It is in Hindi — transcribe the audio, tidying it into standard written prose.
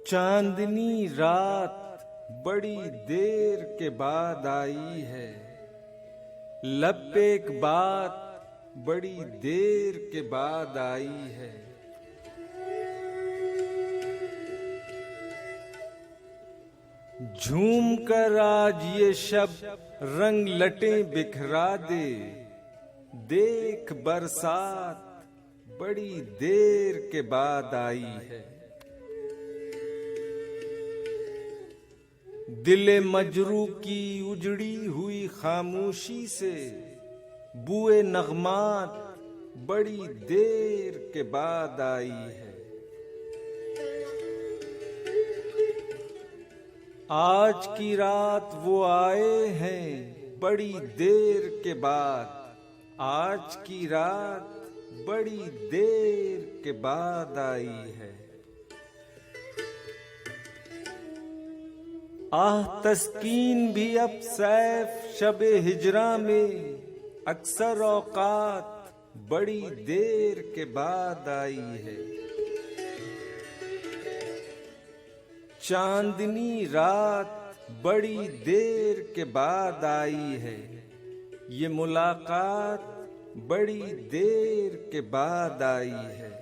चांदनी रात बड़ी देर के बाद आई है, लब पे एक बात बड़ी देर के बाद आई है। झूम कर आज ये शब रंग लटें बिखरा दे, देख बरसात बड़ी देर के बाद आई है। दिले मजरू की उजड़ी हुई खामोशी से बुए नगमात बड़ी देर के बाद आई है। आज की रात वो आए हैं बड़ी देर के बाद, आज की रात बड़ी देर के बाद आई है। आह तस्कीन भी अब सैफ शबे हिजरा में अक्सर औकात बड़ी देर के बाद आई है। चांदनी रात बड़ी देर के बाद आई है, ये मुलाकात बड़ी देर के बाद आई है।